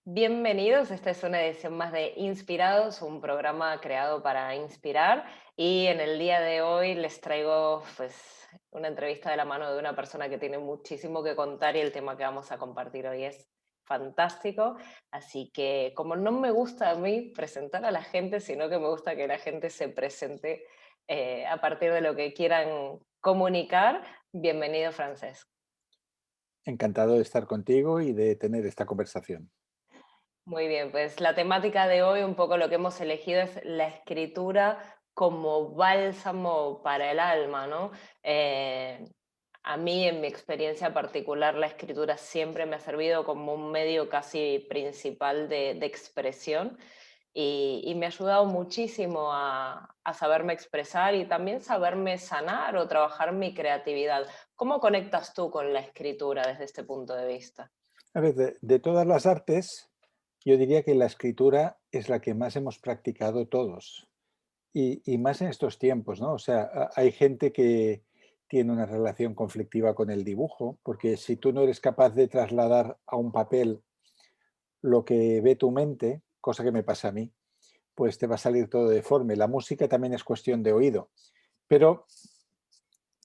Bienvenidos, esta es una edición más de Inspirados, un programa creado para inspirar y en el día de hoy les traigo una entrevista de la mano de una persona que tiene muchísimo que contar y el tema que vamos a compartir hoy es fantástico, así que como no me gusta a mí presentar a la gente, sino que me gusta que la gente se presente a partir de lo que quieran comunicar, bienvenido Francesc. Encantado de estar contigo y de tener esta conversación. Muy bien, pues la temática de hoy, un poco lo que hemos elegido es la escritura como bálsamo para el alma, ¿no? Eh, a mí, en mi experiencia particular, la escritura siempre me ha servido como un medio casi principal de expresión y me ha ayudado muchísimo a saberme expresar y también saberme sanar o trabajar mi creatividad. ¿Cómo conectas tú con la escritura desde este punto de vista? A ver, de todas las artes, yo diría que la escritura es la que más hemos practicado todos y más en estos tiempos, ¿no? O sea, hay gente que tiene una relación conflictiva con el dibujo, porque si tú no eres capaz de trasladar a un papel lo que ve tu mente, cosa que me pasa a mí, pues te va a salir todo deforme. La música también es cuestión de oído, pero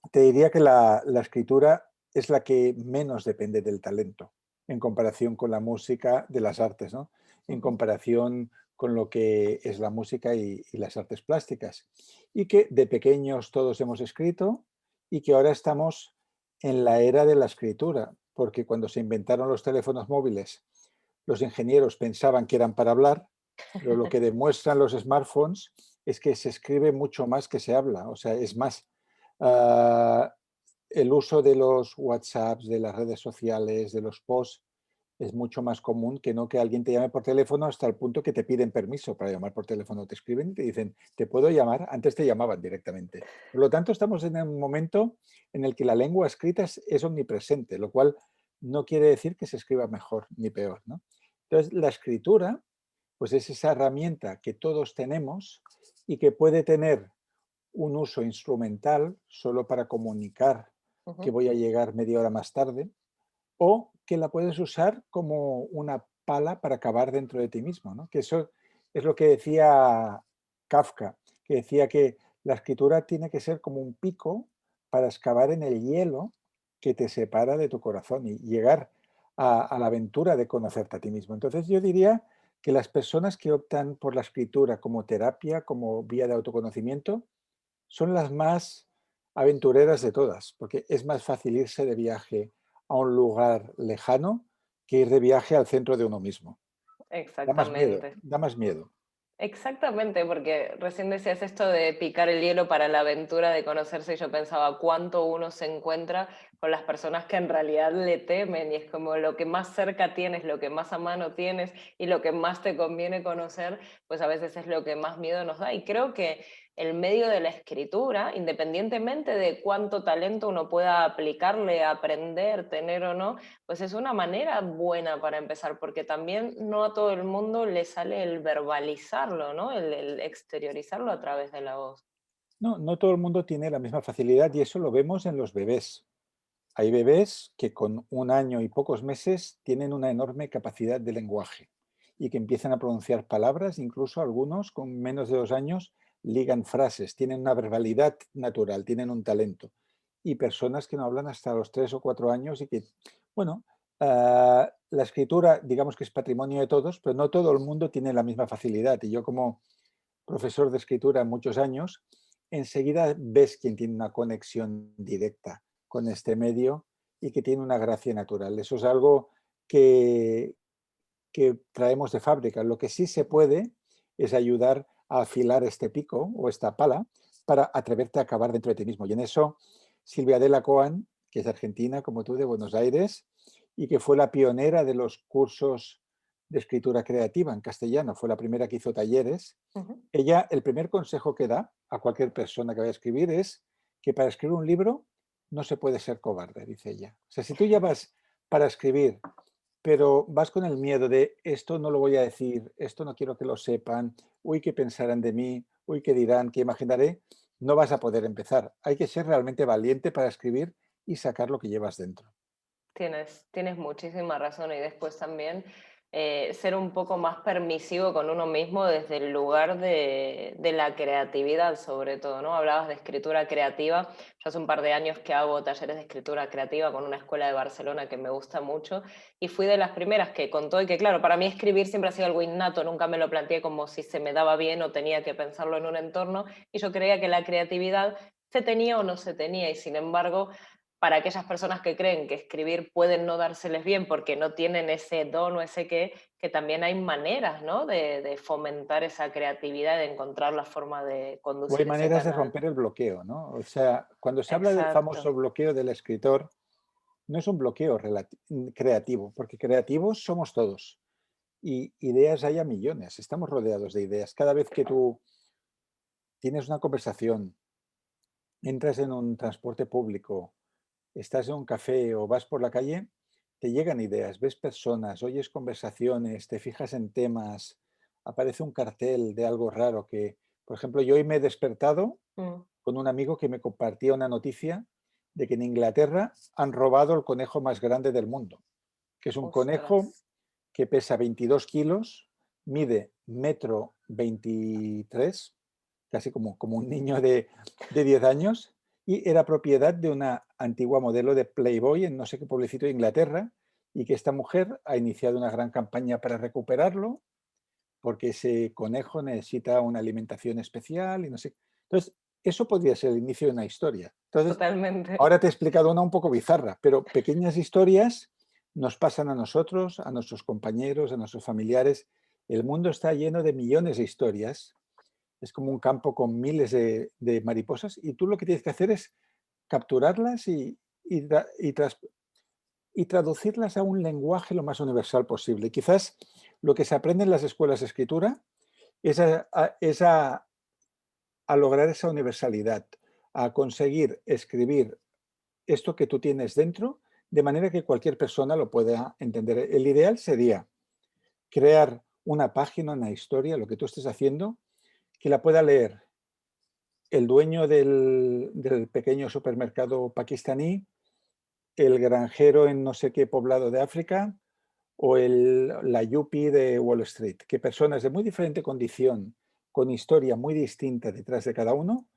te diría que la escritura es la que menos depende del talento, en comparación con la música de las artes, ¿no? En Ujú. comparación con lo que es la música y las artes plásticas. Y que de pequeños todos hemos escrito y que ahora estamos en la era de la escritura, porque cuando se inventaron los teléfonos móviles, los ingenieros pensaban que eran para hablar, pero lo que demuestran los smartphones es que se escribe mucho más que se habla, o sea, es más. Ah, el uso de los WhatsApps, de las redes sociales, de los posts, es mucho más común que no que alguien te llame por teléfono hasta el punto que te piden permiso para llamar por teléfono. Te escriben y te dicen, ¿te puedo llamar? Antes te llamaban directamente. Por lo tanto, estamos en un momento en el que la lengua escrita es omnipresente, lo cual no quiere decir que se escriba mejor ni peor, ¿no? Entonces, la escritura, pues es esa herramienta que todos tenemos y que puede tener un uso instrumental solo para comunicar que Ujú. voy a llegar media hora más tarde, o que la puedes usar como una pala para cavar dentro de ti mismo, ¿no? Que eso es lo que decía Kafka, que decía que la escritura tiene que ser como un pico para excavar en el hielo que te separa de tu corazón y llegar a la aventura de conocerte a ti mismo. Entonces yo diría que las personas que optan por la escritura como terapia, como vía de autoconocimiento, son las más aventureras de todas, porque es más fácil irse de viaje a un lugar lejano que ir de viaje al centro de uno mismo. Da más miedo, Exactamente. da más miedo. Exactamente, porque recién decías esto de picar el hielo para la aventura de conocerse y yo pensaba cuánto uno se encuentra con las personas que en realidad le temen y es como lo que más cerca tienes, lo que más a mano tienes y lo que más te conviene conocer, pues a veces es lo que más miedo nos da. Y creo que el medio de la escritura, independientemente de cuánto talento uno pueda aplicarle, aprender, tener o no, pues es una manera buena para empezar, porque también no a todo el mundo le sale el verbalizarlo, ¿no? El exteriorizarlo a través de la voz. No, no todo el mundo tiene la misma facilidad y eso lo vemos en los bebés. Hay bebés que con un año y pocos meses tienen una enorme capacidad de lenguaje y que empiezan a pronunciar palabras, incluso algunos con menos de 2 años ligan frases, tienen una verbalidad natural, tienen un talento. Y personas que no hablan hasta los 3 o 4 años y que, bueno, la escritura digamos que es patrimonio de todos, pero no todo el mundo tiene la misma facilidad. Y yo como profesor de escritura muchos años, enseguida ves quién tiene una conexión directa con este medio y que tiene una gracia natural. Eso es algo que, que traemos de fábrica. Lo que sí se puede es ayudar a afilar este pico o esta pala para atreverte a acabar dentro de ti mismo. Y en eso Silvia Della Coan, que es argentina como tú, de Buenos Aires, y que fue la pionera de los cursos de escritura creativa en castellano, fue la primera que hizo talleres. Ujú. Ella, el primer consejo que da a cualquier persona que vaya a escribir es que para escribir un libro no se puede ser cobarde, dice ella. O sea, si tú ya vas para escribir, pero vas con el miedo de esto no lo voy a decir, esto no quiero que lo sepan, uy, qué pensarán de mí, uy, qué dirán, qué imaginaré, no vas a poder empezar. Hay que ser realmente valiente para escribir y sacar lo que llevas dentro. Tienes muchísima razón y después también ser un poco más permisivo con uno mismo desde el lugar de la creatividad, sobre todo, ¿no? Hablabas de escritura creativa. Yo hace un par de años que hago talleres de escritura creativa con una escuela de Barcelona que me gusta mucho y fui de las primeras que contó y que, claro, para mí escribir siempre ha sido algo innato, nunca me lo planteé como si se me daba bien o tenía que pensarlo en un entorno y yo creía que la creatividad se tenía o no se tenía y sin embargo para aquellas personas que creen que escribir pueden no dárseles bien porque no tienen ese don o ese qué, que también hay maneras, ¿no? De fomentar esa creatividad, de encontrar la forma de O hay conducir ese maneras de canal. romper el bloqueo, ¿no? O sea, cuando se habla del Exacto, famoso bloqueo del escritor, no es un bloqueo creativo, porque creativos somos todos. Y ideas hay a millones, estamos rodeados de ideas. Cada vez que tú tienes una conversación, entras en un transporte público, estás en un café o vas por la calle, te llegan ideas, ves personas, oyes conversaciones, te fijas en temas, aparece un cartel de algo raro que, por ejemplo, yo hoy me he despertado mm, con un amigo que me compartía una noticia de que en Inglaterra han robado el conejo más grande del mundo, que es un ostras, conejo que pesa 22 kilos, mide metro 23, casi como un niño de 10 años, y era propiedad de una antigua modelo de Playboy en no sé qué pueblecito de Inglaterra, y que esta mujer ha iniciado una gran campaña para recuperarlo, porque ese conejo necesita una alimentación especial y no sé. Entonces, eso podría ser el inicio de una historia. Entonces, totalmente. ahora te he explicado una un poco bizarra, pero pequeñas historias nos pasan a nosotros, a nuestros compañeros, a nuestros familiares. El mundo está lleno de millones de historias. Es como un campo con miles de mariposas y tú lo que tienes que hacer es capturarlas y traducirlas a un lenguaje lo más universal posible. Quizás lo que se aprende en las escuelas de escritura es a lograr esa universalidad, a conseguir escribir esto que tú tienes dentro, de manera que cualquier persona lo pueda entender. El ideal sería crear una página, una historia, lo que tú estés haciendo, que la pueda leer el dueño del pequeño supermercado pakistaní, el granjero en no sé qué poblado de África o la yuppie de Wall Street, que personas de muy diferente condición, con historia muy distinta detrás de cada uno,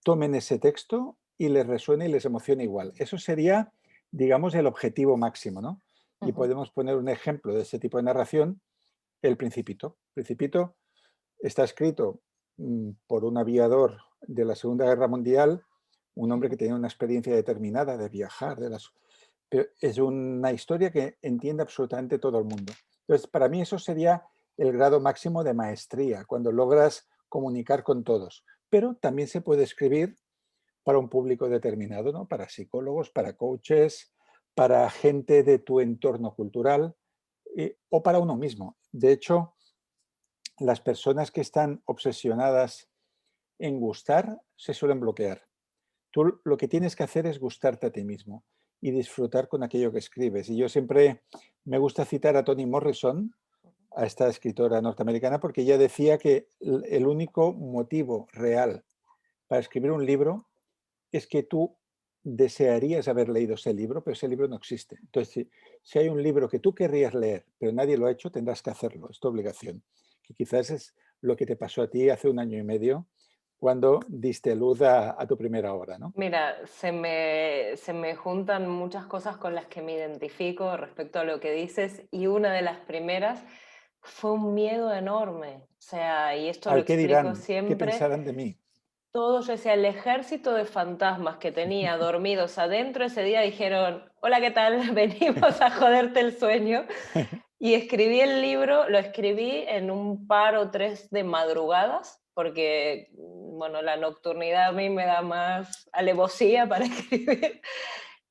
tomen ese texto y les resuene y les emocione igual. Eso sería, digamos, el objetivo máximo, ¿no? Y Ujú. podemos poner un ejemplo de ese tipo de narración, El Principito. El Principito está escrito por un aviador de la Segunda Guerra Mundial, un hombre que tenía una experiencia determinada de viajar, pero es una historia que entiende absolutamente todo el mundo. Entonces, para mí eso sería el grado máximo de maestría, cuando logras comunicar con todos. Pero también se puede escribir para un público determinado, ¿no? Para psicólogos, para coaches, para gente de tu entorno cultural o para uno mismo. De hecho, las personas que están obsesionadas en gustar se suelen bloquear. Tú lo que tienes que hacer es gustarte a ti mismo y disfrutar con aquello que escribes. Y yo siempre me gusta citar a Toni Morrison, a esta escritora norteamericana, porque ella decía que el único motivo real para escribir un libro es que tú desearías haber leído ese libro, pero ese libro no existe. Entonces, si hay un libro que tú querrías leer, pero nadie lo ha hecho, tendrás que hacerlo, es tu obligación. Que quizás es lo que te pasó a ti hace un año y medio, cuando diste luz a tu primera obra, ¿no? Mira, se me juntan muchas cosas con las que me identifico respecto a lo que dices y una de las primeras fue un miedo enorme. O sea, y esto lo ¿Al qué explico dirán? ¿Qué siempre, pensarán de mí? todo, yo decía, el ejército de fantasmas que tenía dormidos adentro ese día dijeron, hola, ¿qué tal? Venimos a joderte el sueño. Y escribí el libro, lo escribí en un par o tres de madrugadas, porque, bueno, la nocturnidad a mí me da más alevosía para escribir.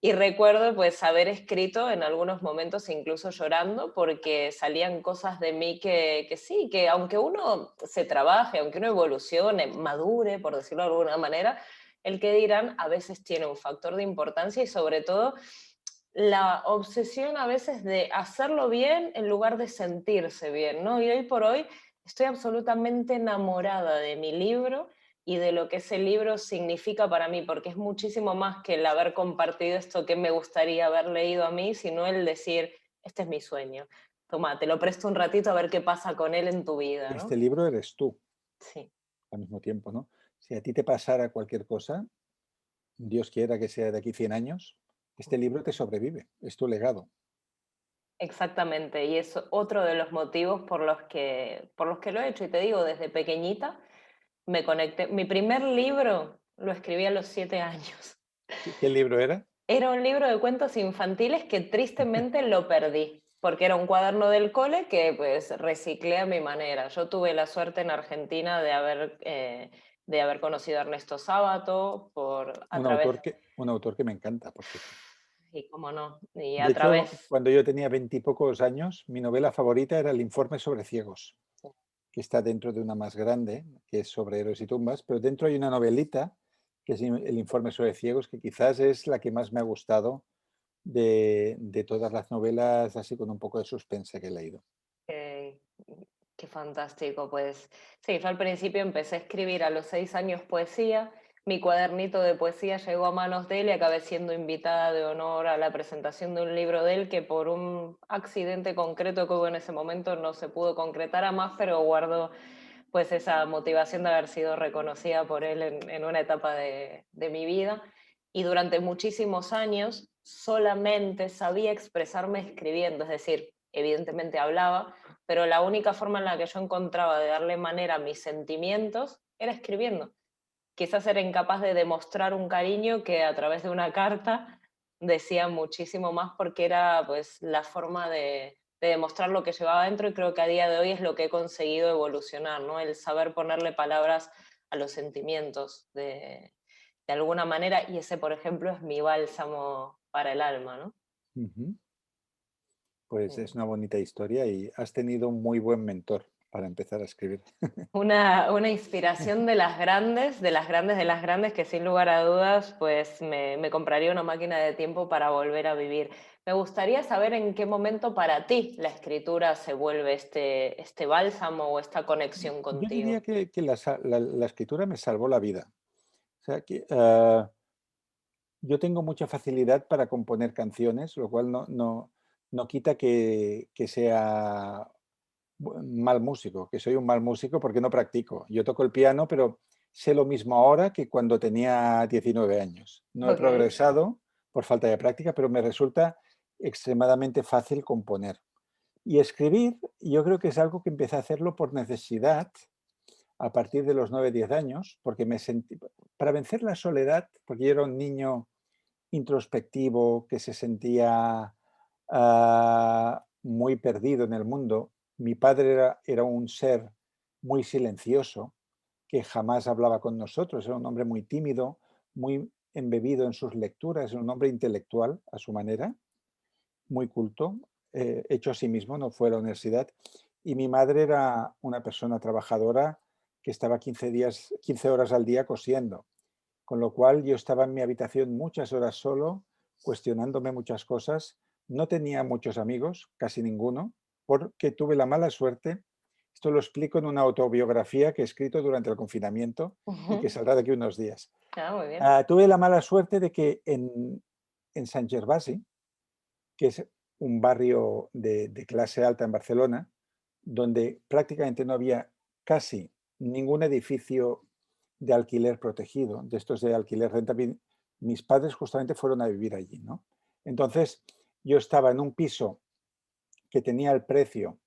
Y recuerdo pues haber escrito en algunos momentos incluso llorando porque salían cosas de mí que sí, que aunque uno se trabaje, aunque uno evolucione, madure, por decirlo de alguna manera, el que dirán a veces tiene un factor de importancia y sobre todo la obsesión a veces de hacerlo bien en lugar de sentirse bien, ¿no? Y hoy por hoy estoy absolutamente enamorada de mi libro y de lo que ese libro significa para mí, porque es muchísimo más que el haber compartido esto que me gustaría haber leído a mí, sino el decir, este es mi sueño. toma, te lo presto un ratito a ver qué pasa con él en tu vida, Y este ¿no? libro eres tú Sí, al mismo tiempo, ¿no? Si a ti te pasara cualquier cosa, Dios quiera que sea de aquí 100 años, este libro te sobrevive, es tu legado. exactamente. Y es otro de los motivos por los que lo he hecho. Y te digo, desde pequeñita me conecté. Mi primer libro lo escribí a los 7 años. ¿Qué libro era? Era un libro de cuentos infantiles que tristemente lo perdí, porque era un cuaderno del cole que pues reciclé a mi manera. Yo tuve la suerte en Argentina de haber conocido a Ernesto Sábato a través, Un autor que me encanta, por cierto. y cómo no, y De a hecho, través, cuando yo tenía 20 y pocos años, mi novela favorita era El informe sobre ciegos, que está dentro de una más grande, que es sobre héroes y tumbas, pero dentro hay una novelita, que es El informe sobre ciegos, que quizás es la que más me ha gustado de todas las novelas, así con un poco de suspense que he leído. eh, qué fantástico, pues sí, yo al principio empecé a escribir a los 6 años poesía, mi cuadernito de poesía llegó a manos de él y acabé siendo invitada de honor a la presentación de un libro de él que por un accidente concreto que hubo en ese momento no se pudo concretar a más, pero guardo pues esa motivación de haber sido reconocida por él en una etapa de mi vida. Y durante muchísimos años solamente sabía expresarme escribiendo, es decir, evidentemente hablaba, pero la única forma en la que yo encontraba de darle manera a mis sentimientos era escribiendo. Quizás era incapaz de demostrar un cariño que a través de una carta decía muchísimo más porque era pues la forma de demostrar lo que llevaba dentro y creo que a día de hoy es lo que he conseguido evolucionar, ¿no? El saber ponerle palabras a los sentimientos de alguna manera y ese, por ejemplo, es mi bálsamo para el alma, ¿no? Ujú. Pues Sí. es una bonita historia y has tenido un muy buen mentor para empezar a escribir. Una inspiración de las grandes, de las grandes, de las grandes, que sin lugar a dudas, pues me compraría una máquina de tiempo para volver a vivir. Me gustaría saber en qué momento para ti la escritura se vuelve este bálsamo o esta conexión Yo diría contigo. que la escritura me salvó la vida. O sea, que yo tengo mucha facilidad para componer canciones, lo cual no quita que sea mal músico, que soy un mal músico porque no practico. Yo toco el piano, pero sé lo mismo ahora que cuando tenía 19 años. No he Ok. progresado por falta de práctica, pero me resulta extremadamente fácil componer. Y escribir, yo creo que es algo que empecé a hacerlo por necesidad a partir de los 9 o 10 años, porque me sentí, para vencer la soledad, porque yo era un niño introspectivo que se sentía muy perdido en el mundo. Mi padre era un ser muy silencioso, que jamás hablaba con nosotros, era un hombre muy tímido, muy embebido en sus lecturas, era un hombre intelectual a su manera, muy culto, hecho a sí mismo, no fue a la universidad. Y mi madre era una persona trabajadora que estaba 15 horas al día cosiendo, con lo cual yo estaba en mi habitación muchas horas solo, cuestionándome muchas cosas. No tenía muchos amigos, casi ninguno, porque tuve la mala suerte. Esto lo explico en una autobiografía que he escrito durante el confinamiento y que Ujú. saldrá de aquí unos días. Ah, muy bien. Tuve la mala suerte de que en Sant Gervasi, que es un barrio de clase alta en Barcelona, donde prácticamente no había casi ningún edificio de alquiler protegido, de estos de alquiler renta. Mis padres justamente fueron a vivir allí, ¿no? Entonces, yo estaba en un piso que tenía el precio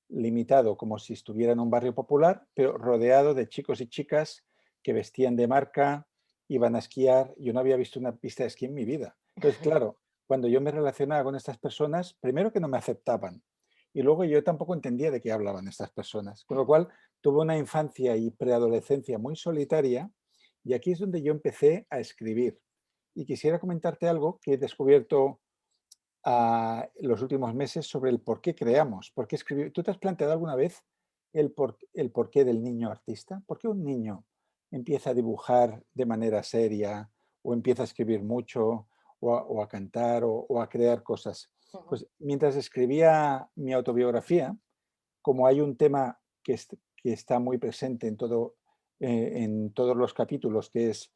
limitado como si estuviera en un barrio popular, pero rodeado de chicos y chicas que vestían de marca, iban a esquiar. Yo no había visto una pista de esquí en mi vida. Entonces, claro, cuando yo me relacionaba con estas personas, primero que no me aceptaban y luego yo tampoco entendía de qué hablaban estas personas. Con lo cual, tuve una infancia y preadolescencia muy solitaria y aquí es donde yo empecé a escribir. Y quisiera comentarte algo que he descubierto los últimos meses sobre el por qué creamos, por qué escribir. ¿Tú te has planteado alguna vez el porqué del niño artista? ¿Por qué un niño empieza a dibujar de manera seria o empieza a escribir mucho o a cantar o a crear cosas? Ujú. Pues mientras escribía mi autobiografía, como hay un tema que está muy presente en todos los capítulos, que es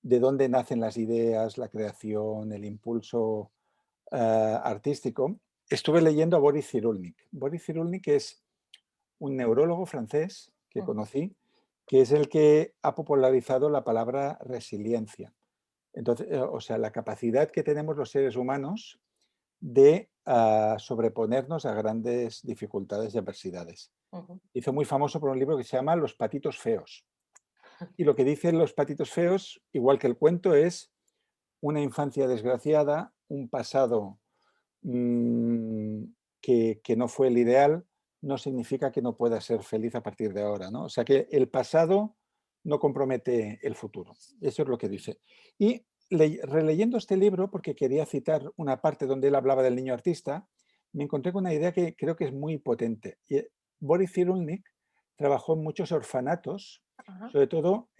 de dónde nacen las ideas, la creación, el impulso artístico, estuve leyendo a Boris Cyrulnik. Boris Cyrulnik es un neurólogo francés que Ujú, conocí, que es el que ha popularizado la palabra resiliencia. Entonces, o sea, la capacidad que tenemos los seres humanos de sobreponernos a grandes dificultades y adversidades. ujú. Hizo muy famoso por un libro que se llama Los patitos feos. Y lo que dicen los patitos feos, igual que el cuento, es una infancia desgraciada, un pasado mm, que no fue el ideal, no significa que no pueda ser feliz a partir de ahora, ¿no? O sea que el pasado no compromete el futuro. Eso es lo que dice. Y releyendo este libro, porque quería citar una parte donde él hablaba del niño artista, me encontré con una idea que creo que es muy potente. Boris Cyrulnik trabajó en muchos orfanatos, Ajá. sobre todo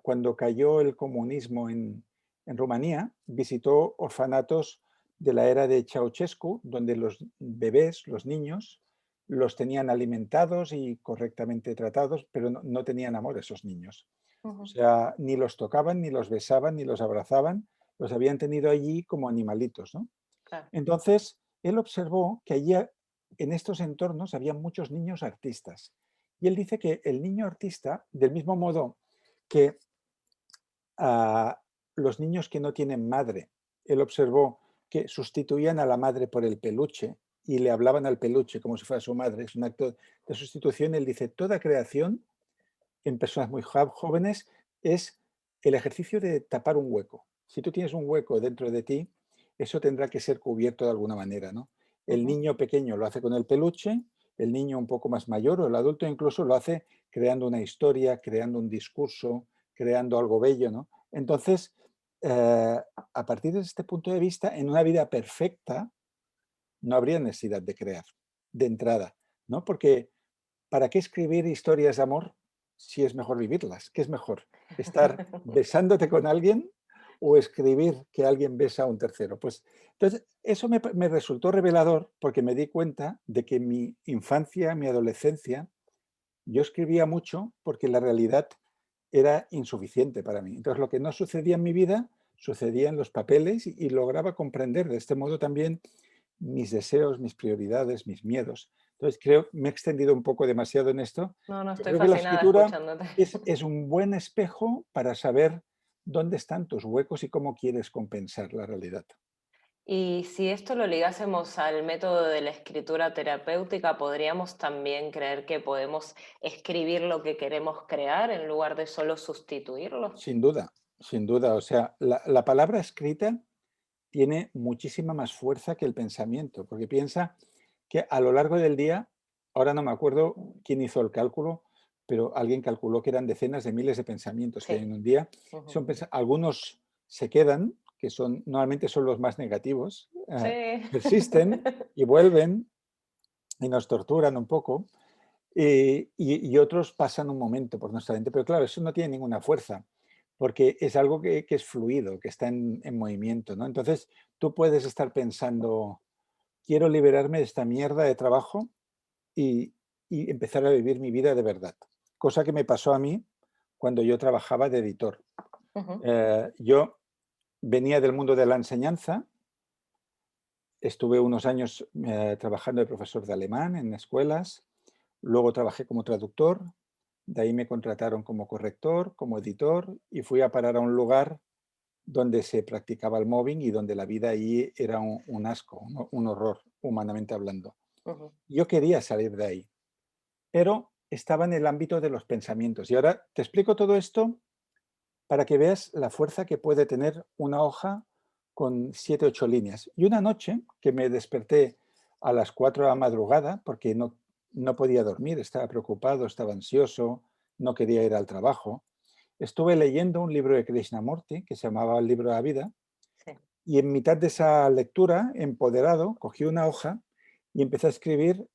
cuando cayó el comunismo en Rumanía, visitó orfanatos de la era de Ceausescu, donde los bebés, los niños, los tenían alimentados y correctamente tratados, pero no tenían amor esos niños. O Ujú, sea, ni los tocaban, ni los besaban, ni los abrazaban, los habían tenido allí como animalitos, ¿no? claro. Entonces, él observó que allí en estos entornos había muchos niños artistas. Y él dice que el niño artista, del mismo modo que a los niños que no tienen madre, él observó que sustituían a la madre por el peluche y le hablaban al peluche como si fuera su madre, es un acto de sustitución. Él dice, toda creación en personas muy jóvenes es el ejercicio de tapar un hueco. Si tú tienes un hueco dentro de ti, eso tendrá que ser cubierto de alguna manera, ¿no? El Ujú, niño pequeño lo hace con el peluche, el niño un poco más mayor o el adulto incluso lo hace creando una historia, creando un discurso, creando algo bello, ¿no? Entonces, a partir de este punto de vista, en una vida perfecta no habría necesidad de crear de entrada, ¿no? Porque ¿para qué escribir historias de amor si es mejor vivirlas? ¿Qué es mejor? ¿Estar besándote con alguien o escribir que alguien besa a un tercero? Pues entonces, eso me resultó revelador porque me di cuenta de que en mi infancia, mi adolescencia, yo escribía mucho porque la realidad era insuficiente para mí. Entonces, lo que no sucedía en mi vida sucedía en los papeles y lograba comprender de este modo también mis deseos, mis prioridades, mis miedos. Entonces, creo, me he extendido un poco demasiado en esto, No, no, pero estoy creo que la fascinada escritura escuchándote. es un buen espejo para saber dónde están tus huecos y cómo quieres compensar la realidad. Y si esto lo ligásemos al método de la escritura terapéutica, podríamos también creer que podemos escribir lo que queremos crear en lugar de solo sustituirlo. Sin duda, sin duda. O sea, la palabra escrita tiene muchísima más fuerza que el pensamiento, porque piensa que a lo largo del día, ahora no me acuerdo quién hizo el cálculo, pero alguien calculó que eran decenas de miles de pensamientos que hay Sí. en un día. Ujú. Algunos se quedan, que son normalmente son los más negativos, Sí. persisten y vuelven y nos torturan un poco, y otros pasan un momento por nuestra mente, pero claro, eso no tiene ninguna fuerza, porque es algo que es fluido, que está en movimiento, ¿no? Entonces, tú puedes estar pensando, quiero liberarme de esta mierda de trabajo y, y empezar a vivir mi vida de verdad. Cosa que me pasó a mí cuando yo trabajaba de editor. Ujú. Yo venía del mundo de la enseñanza, estuve unos años trabajando de profesor de alemán en escuelas, luego trabajé como traductor, de ahí me contrataron como corrector, como editor y fui a parar a un lugar donde se practicaba el mobbing y donde la vida ahí era un asco, un horror, humanamente hablando. Ujú. Yo quería salir de ahí, pero estaba en el ámbito de los pensamientos. Y ahora te explico todo esto para que veas la fuerza que puede tener una hoja con 7, 8 líneas. Y una noche que me desperté a las 4 de la madrugada, porque no podía dormir, estaba preocupado, estaba ansioso, no quería ir al trabajo, estuve leyendo un libro de Krishnamurti que se llamaba El libro de la vida, Sí. y en mitad de esa lectura, empoderado, cogí una hoja y empecé a escribir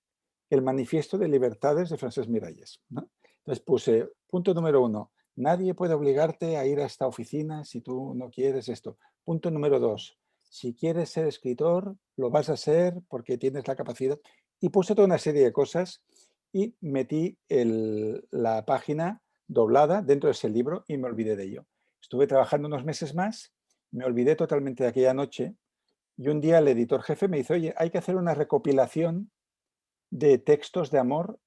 el Manifiesto de Libertades de Francesc Miralles, ¿no? Entonces puse, punto número 1, nadie puede obligarte a ir a esta oficina si tú no quieres esto. Punto número 2, si quieres ser escritor, lo vas a ser porque tienes la capacidad. Y puse toda una serie de cosas y metí la página doblada dentro de ese libro y me olvidé de ello. Estuve trabajando unos meses más, me olvidé totalmente de aquella noche Y un día el editor jefe me dice, oye, hay que hacer una recopilación de textos de amor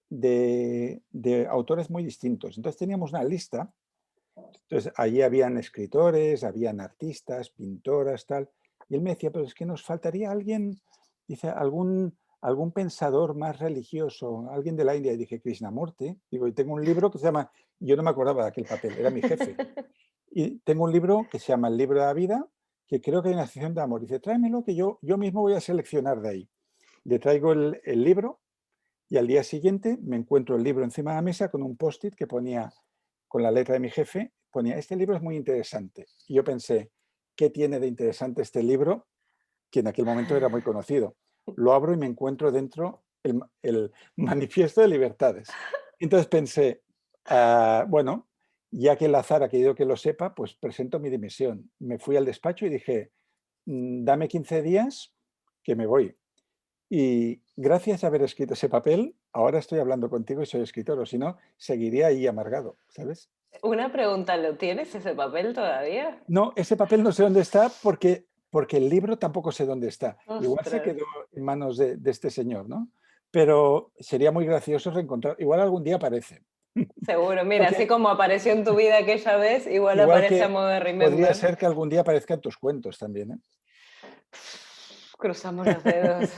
de autores muy distintos. Entonces teníamos una lista. Entonces allí habían escritores, habían artistas, pintoras, tal. Y él me decía, pero es que nos faltaría alguien, dice, algún pensador más religioso, alguien de la India. Y dije, Krishnamurti. Digo, y tengo un libro que se llama, yo no me acordaba de aquel papel, era mi jefe. Y tengo un libro que se llama El libro de la vida, que creo que hay una sección de amor. Dice, tráemelo que yo mismo voy a seleccionar de ahí. Le traigo el libro y al día siguiente me encuentro el libro encima de la mesa con un post-it que ponía, con la letra de mi jefe, ponía, este libro es muy interesante. Y yo pensé, ¿qué tiene de interesante este libro? Que en aquel momento era muy conocido. Lo abro y me encuentro dentro el Manifiesto de Libertades. Entonces pensé, bueno, ya que el azar ha querido que lo sepa, pues presento mi dimisión. Me fui al despacho y dije, dame 15 días que me voy. Y gracias a haber escrito ese papel, ahora estoy hablando contigo y soy escritor, o si no, seguiría ahí amargado, ¿sabes? Una pregunta, ¿lo tienes ese papel todavía? No, ese papel no sé dónde está porque el libro tampoco sé dónde está. Igual se Ostras, quedó en manos de este señor, ¿no? Pero sería muy gracioso reencontrar, igual algún día aparece. seguro. Mira, así Porque como apareció en tu vida aquella vez, igual igual aparece a que modo de podría remember. ser que algún día aparezca en tus cuentos también, ¿eh? Cruzamos los dedos,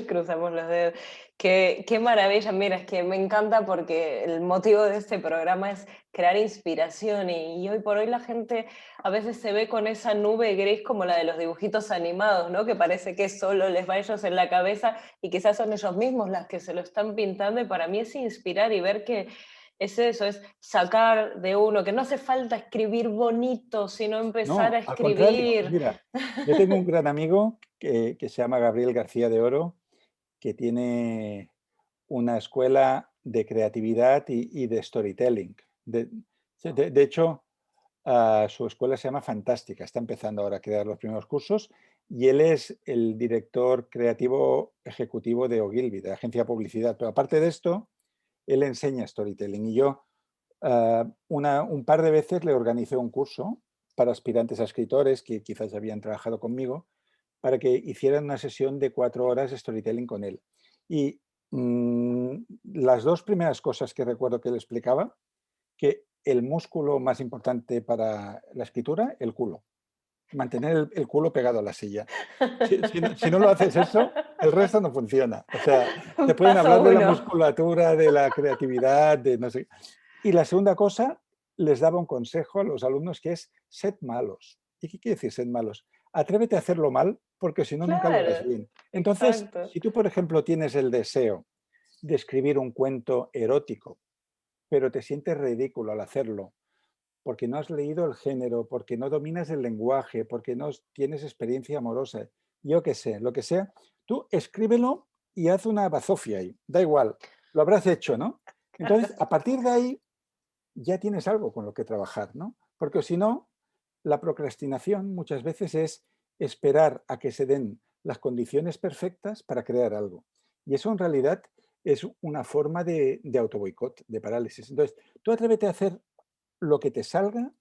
cruzamos los dedos. Qué maravilla, mira, es que me encanta porque el motivo de este programa es crear inspiración y hoy por hoy la gente a veces se ve con esa nube gris como la de los dibujitos animados, ¿no? Que parece que solo les va a ellos en la cabeza y quizás son ellos mismos las que se lo están pintando y para mí es inspirar y ver que es eso, es sacar de uno, que no hace falta escribir bonito, sino empezar a No, al contrario. escribir. Mira, yo tengo un gran amigo que se llama Gabriel García de Oro, que tiene una escuela de creatividad y de storytelling. De hecho, su escuela se llama Fantástica, está empezando ahora a crear los primeros cursos y él es el director creativo ejecutivo de Ogilvy, de la agencia de publicidad. Pero aparte de esto, él enseña storytelling y yo un par de veces le organicé un curso para aspirantes a escritores que quizás habían trabajado conmigo para que hicieran una sesión de 4 horas de storytelling con él. Y las dos primeras cosas que recuerdo que él explicaba, que el músculo más importante para la escritura, el culo. Mantener el culo pegado a la silla. Si no lo haces eso, el resto no funciona. O sea, te pueden Paso hablar de la uno. musculatura, de la creatividad, de no sé. Y la segunda cosa, les daba un consejo a los alumnos que es, sed malos. ¿Y qué quiere decir sed malos? Atrévete a hacerlo mal, porque si no, nunca lo harás Claro, bien. Entonces, exacto. si tú, por ejemplo, tienes el deseo de escribir un cuento erótico, pero te sientes ridículo al hacerlo, porque no has leído el género, porque no dominas el lenguaje, porque no tienes experiencia amorosa, yo qué sé, lo que sea, tú escríbelo y haz una bazofia ahí, da igual, lo habrás hecho, ¿no? Entonces, a partir de ahí ya tienes algo con lo que trabajar, ¿no? Porque si no, la procrastinación muchas veces es esperar a que se den las condiciones perfectas para crear algo. Y eso en realidad es una forma de autoboicot, de parálisis. Entonces, tú atrévete a hacer lo que te salga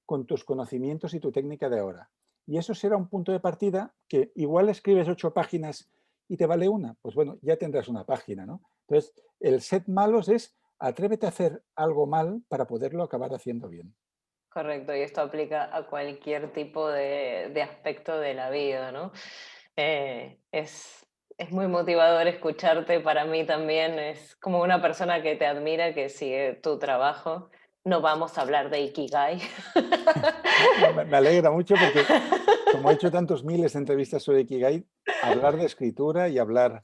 con tus conocimientos y tu técnica de ahora. Y eso será un punto de partida que igual escribes 8 páginas y te vale una. Pues bueno, ya tendrás una página, ¿no? Entonces, el set malos es atrévete a hacer algo mal para poderlo acabar haciendo bien. Correcto, y esto aplica a cualquier tipo de aspecto de la vida, ¿no? Es muy motivador escucharte, para mí también es como una persona que te admira, que sigue tu trabajo. No vamos a hablar de Ikigai. Me alegra mucho porque como he hecho tantos miles de entrevistas sobre Ikigai, hablar de escritura y hablar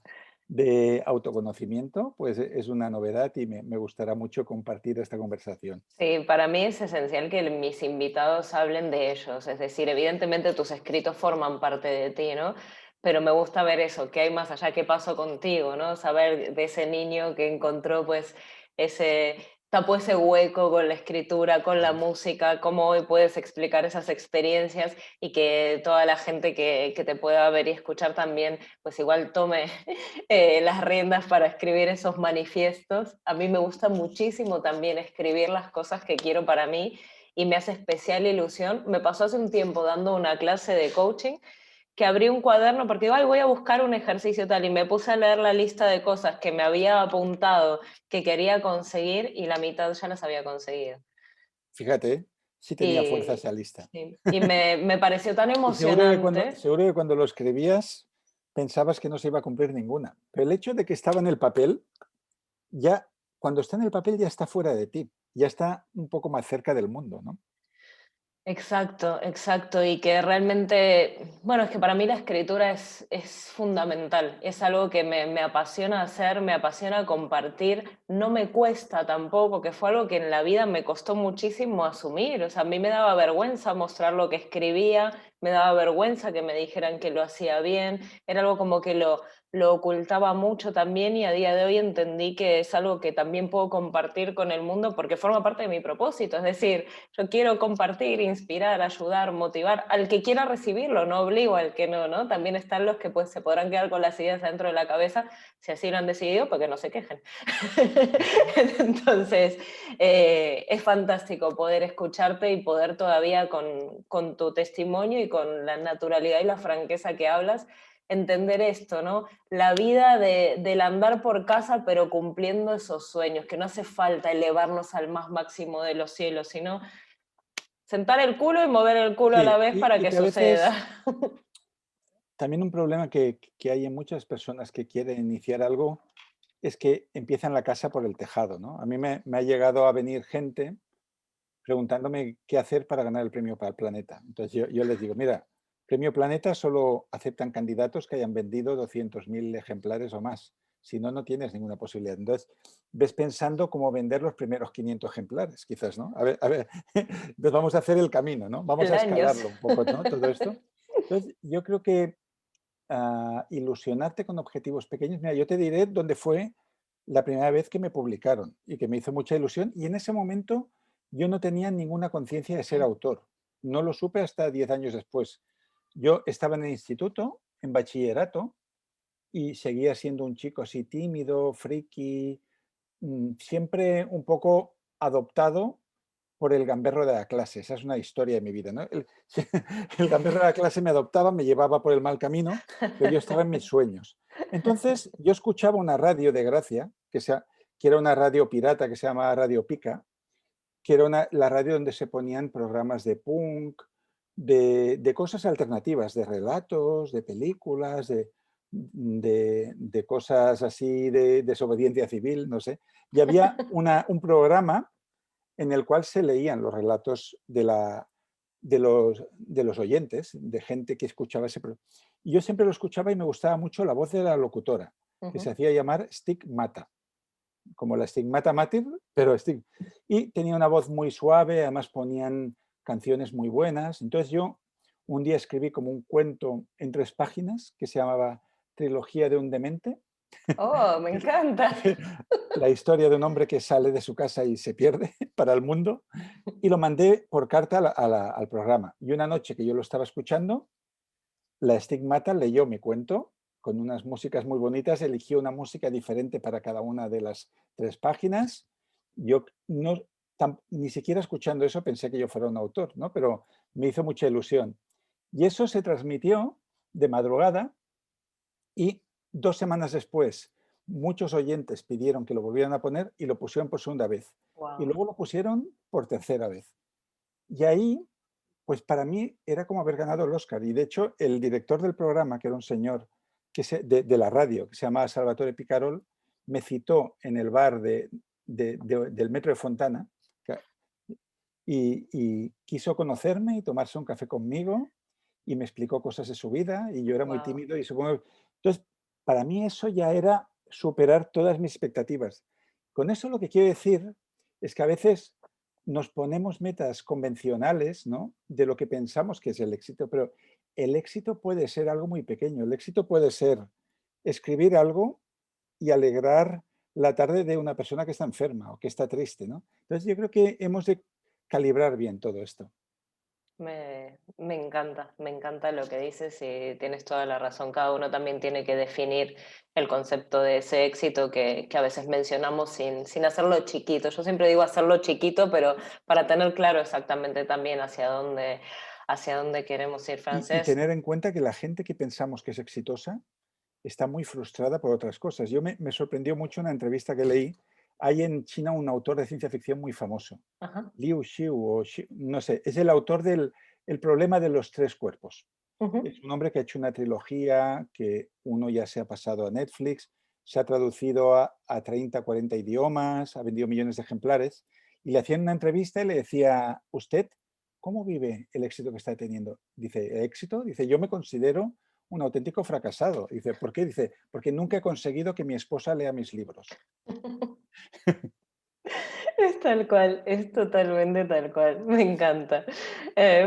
de autoconocimiento, pues es una novedad y me gustará mucho compartir esta conversación. Sí, para mí es esencial que mis invitados hablen de ellos, es decir, evidentemente tus escritos forman parte de ti, ¿no? Pero me gusta ver eso, qué hay más allá, qué pasó contigo, ¿no? Saber de ese niño que encontró pues ese, tapó ese hueco con la escritura, con la música, cómo hoy puedes explicar esas experiencias y que toda la gente que te pueda ver y escuchar también, pues igual tome las riendas para escribir esos manifiestos. A mí me gusta muchísimo también escribir las cosas que quiero para mí y me hace especial ilusión. Me pasó hace un tiempo dando una clase de coaching que abrí un cuaderno porque digo, ay, voy a buscar un ejercicio tal, y me puse a leer la lista de cosas que me había apuntado que quería conseguir y la mitad ya las había conseguido. Fíjate, sí tenía fuerza Y, esa lista. sí, y me pareció tan Y emocionante. seguro que cuando lo escribías pensabas que no se iba a cumplir ninguna. Pero el hecho de que estaba en el papel, ya cuando está en el papel ya está fuera de ti, ya está un poco más cerca del mundo, ¿no? Exacto, exacto. Y que realmente, bueno, es que para mí la escritura es fundamental, es algo que me apasiona hacer, me apasiona compartir, no me cuesta tampoco, que fue algo que en la vida me costó muchísimo asumir. O sea, a mí me daba vergüenza mostrar lo que escribía, me daba vergüenza que me dijeran que lo hacía bien, era algo como que lo ocultaba mucho también, y a día de hoy entendí que es algo que también puedo compartir con el mundo porque forma parte de mi propósito. Es decir, yo quiero compartir, inspirar, ayudar, motivar al que quiera recibirlo, no obligo al que no, ¿no? También están los que pues se podrán quedar con las ideas dentro de la cabeza, si así lo han decidido, porque no se quejen. Ujú. Entonces, es fantástico poder escucharte y poder todavía con tu testimonio y con la naturalidad y la franqueza que hablas, entender esto, ¿no? La vida del andar por casa, pero cumpliendo esos sueños, que no hace falta elevarnos al más máximo de los cielos, sino sentar el culo y mover el culo a la Sí, vez para y que que a veces suceda. también un problema que hay en muchas personas que quieren iniciar algo es que empiezan la casa por el tejado, ¿no? A mí me ha llegado a venir gente preguntándome qué hacer para ganar el premio para el Planeta. Entonces yo les digo, mira, premio Planeta solo aceptan candidatos que hayan vendido 200.000 ejemplares o más. Si no, no tienes ninguna posibilidad. Entonces, ves pensando cómo vender los primeros 500 ejemplares, quizás, ¿no? A ver, entonces vamos a hacer el camino, ¿no? Vamos a Peldaños. escalarlo un poco, ¿no? Todo esto. Entonces, yo creo que ilusionarte con objetivos pequeños. Mira, yo te diré dónde fue la primera vez que me publicaron y que me hizo mucha ilusión. Y en ese momento yo no tenía ninguna conciencia de ser autor. No lo supe hasta 10 años después. Yo estaba en el instituto, en bachillerato, y seguía siendo un chico así tímido, friki, siempre un poco adoptado por el gamberro de la clase. Esa es una historia de mi vida, ¿no? El gamberro de la clase me adoptaba, me llevaba por el mal camino, pero yo estaba en mis sueños. Entonces, yo escuchaba una radio de Gracia, que era una radio pirata que se llamaba Radio Pica, que era la radio donde se ponían programas de punk, de cosas alternativas, de relatos, de películas, de cosas así de desobediencia civil, no sé. Y había un programa en el cual se leían los relatos de los oyentes, de gente que escuchaba ese programa. Y yo siempre lo escuchaba y me gustaba mucho la voz de la locutora, que se Ujú. hacía llamar Stigmata, como la Stigmata Mater, pero y tenía una voz muy suave, además ponían canciones muy buenas. Entonces yo un día escribí como un cuento en 3 páginas que se llamaba Trilogía de un demente, Oh, me encanta. la historia de un hombre que sale de su casa y se pierde para el mundo, y lo mandé por carta al programa. Y una noche que yo lo estaba escuchando, la Stigmata leyó mi cuento con unas músicas muy bonitas, eligió una música diferente para cada una de las 3 páginas. Yo no, ni siquiera escuchando eso pensé que yo fuera un autor, ¿no? Pero me hizo mucha ilusión. Y eso se transmitió de madrugada y 2 semanas después muchos oyentes pidieron que lo volvieran a poner y lo pusieron por segunda vez. Y Wow. luego lo pusieron por tercera vez. Y ahí, pues para mí era como haber ganado el Oscar. Y de hecho, el director del programa, que era un señor de la radio, que se llamaba Salvatore Picarol, me citó en el bar del Metro de Fontana y quiso conocerme y tomarse un café conmigo y me explicó cosas de su vida y yo era muy Wow. tímido y supongo. Entonces, para mí eso ya era superar todas mis expectativas. Con eso lo que quiero decir es que a veces nos ponemos metas convencionales, ¿no? De lo que pensamos que es el éxito, pero el éxito puede ser algo muy pequeño. El éxito puede ser escribir algo y alegrar la tarde de una persona que está enferma o que está triste, ¿no? Entonces yo creo que hemos de calibrar bien todo esto. Me encanta lo que dices y tienes toda la razón. Cada uno también tiene que definir el concepto de ese éxito que a veces mencionamos sin hacerlo chiquito. Yo siempre digo hacerlo chiquito, pero para tener claro exactamente también hacia dónde queremos ir, Y Francés. tener en cuenta que la gente que pensamos que es exitosa está muy frustrada por otras cosas. Me sorprendió mucho una entrevista que leí. Hay en China un autor de ciencia ficción muy famoso, Ajá. Liu Xiu, no sé, es el autor del El problema de los tres cuerpos. Es Ujú. un hombre que ha hecho una trilogía que uno ya se ha pasado a Netflix, se ha traducido a 30, 40 idiomas, ha vendido millones de ejemplares, y le hacían una entrevista y le decía, ¿usted cómo vive el éxito que está teniendo? Dice, ¿éxito? Dice, yo me considero un auténtico fracasado. Dice, ¿por qué? Dice, porque nunca he conseguido que mi esposa lea mis libros. Es tal cual, es totalmente tal cual, me encanta.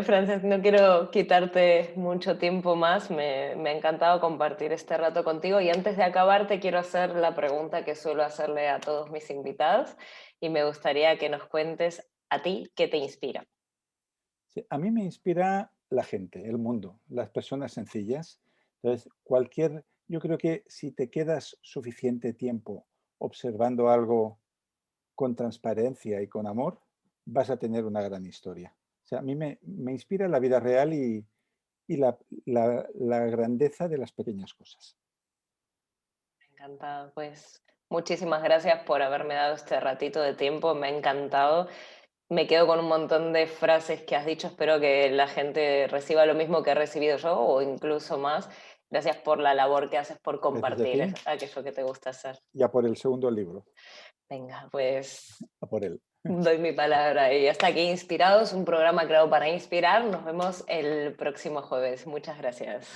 Frances, no quiero quitarte mucho tiempo más, me ha encantado compartir este rato contigo y antes de acabar te quiero hacer la pregunta que suelo hacerle a todos mis invitados y me gustaría que nos cuentes a ti qué te inspira. Sí, a mí me inspira la gente, el mundo, las personas sencillas. Entonces, yo creo que si te quedas suficiente tiempo observando algo con transparencia y con amor, vas a tener una gran historia. O sea, a mí me inspira la vida real y la grandeza de las pequeñas cosas. Encantada, pues muchísimas gracias por haberme dado este ratito de tiempo, me ha encantado. Me quedo con un montón de frases que has dicho, espero que la gente reciba lo mismo que he recibido yo o incluso más. Gracias por la labor que haces por Gracias a compartir ti aquello que te gusta hacer. y a por el segundo libro, Venga, pues a por él. doy mi palabra y hasta aquí Inspirados, un programa creado para inspirar. Nos vemos el próximo jueves. Muchas gracias.